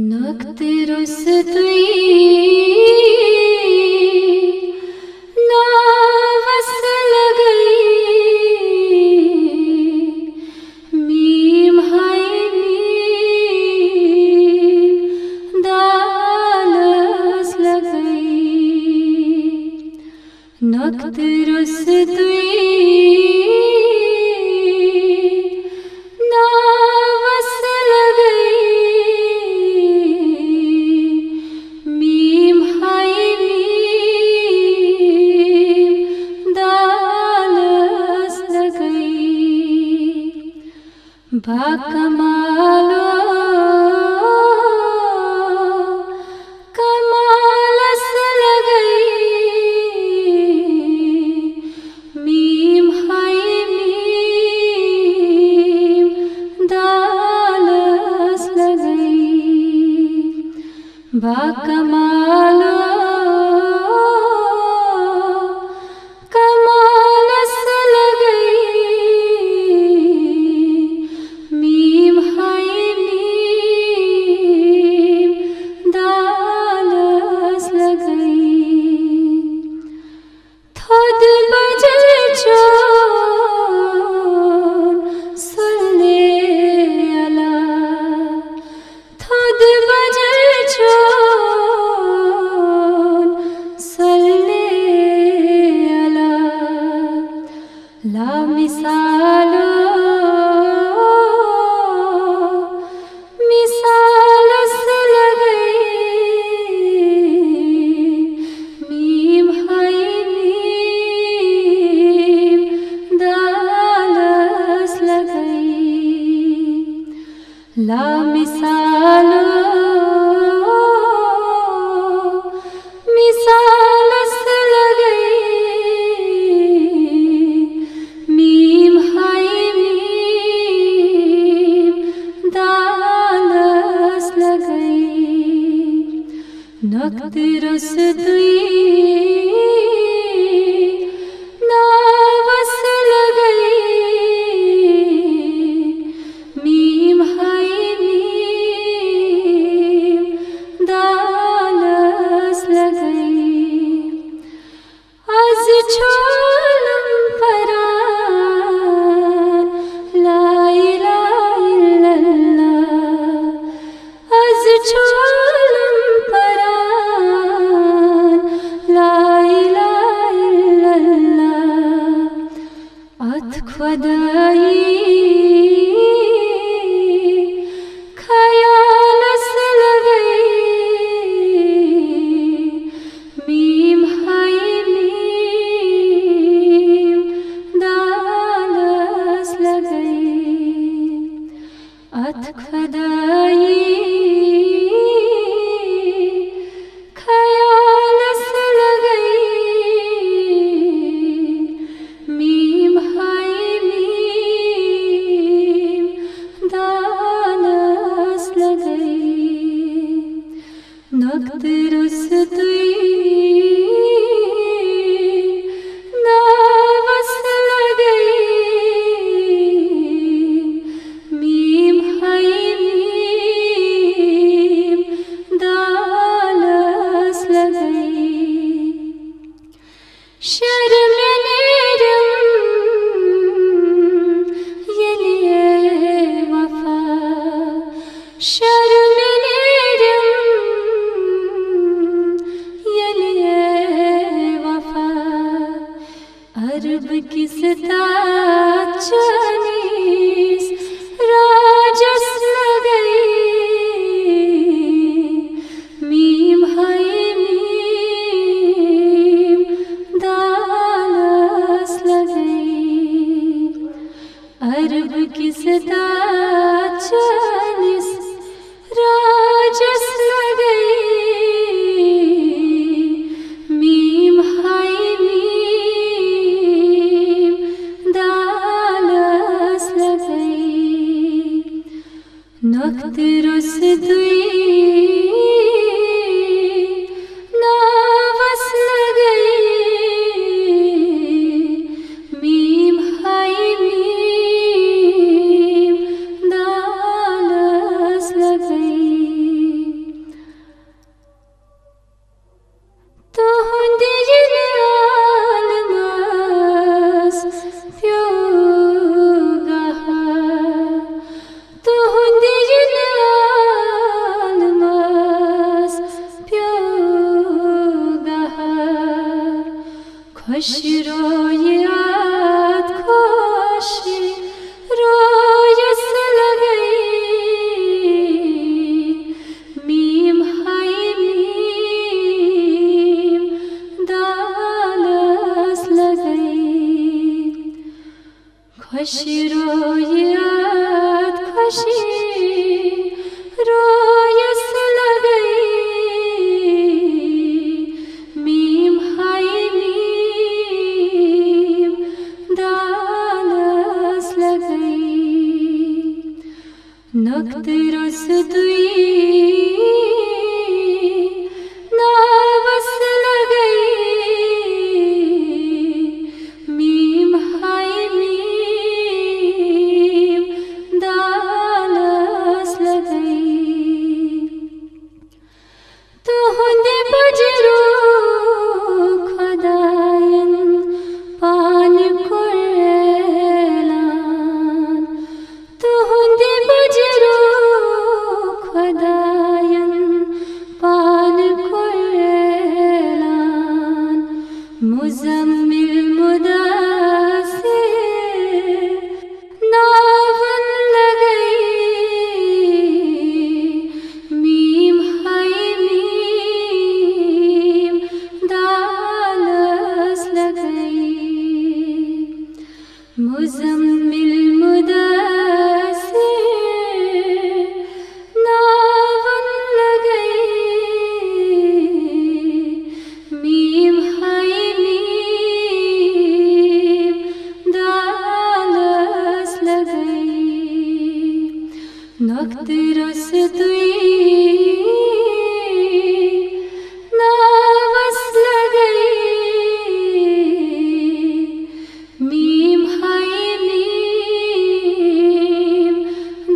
नक्त रुस्तुई नावस लगई मीम हाय मीम दालस लगई नक्त रुस्तुई बाकमालो कमालस लगई मीम हाय मीम दालस लगई बाकमालो ला मिसालो मिसालस लगई मीम हाय मीम दालस लगई ला मिसालो मिसालस नक्त रुस्तुई नावस लगई मीम हाय मीम दालस लगई आज छोलम परान ला इलाहा इल्लल्लाह आज छोलम खुदाई ख्यालस लगई मीम हाय मीम दालस लगई अथ खुदाई नक्त रुस्तुई नावस लगई मीम हाय मीम दालस लगई शर्म नेरम यलिए वफा शर्म खुश रोयात खुश रोयस लगई मीम हाय मीम दालस लगई खुश रोयात खुशी रोयस लगई मीम हाय मीम दालस लगई नक्त रस दुई नावस लगई मीम हाय मीम दालस लगई तुहुंद बजरू खुदायन पान कुर्लान तुहुंद बजरू खुदायन पान कुर्लान मुजम्मिल मुदासिर नावन लगई मीम हाय मीम दालस लगई मुजम्मिल मुदासिर नावन लगई मीम हाय मीम दालस लगई नक्त रस दुई नावस लगई मीम हाय मीम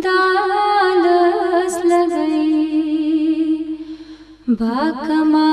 दालस लगई बाकमा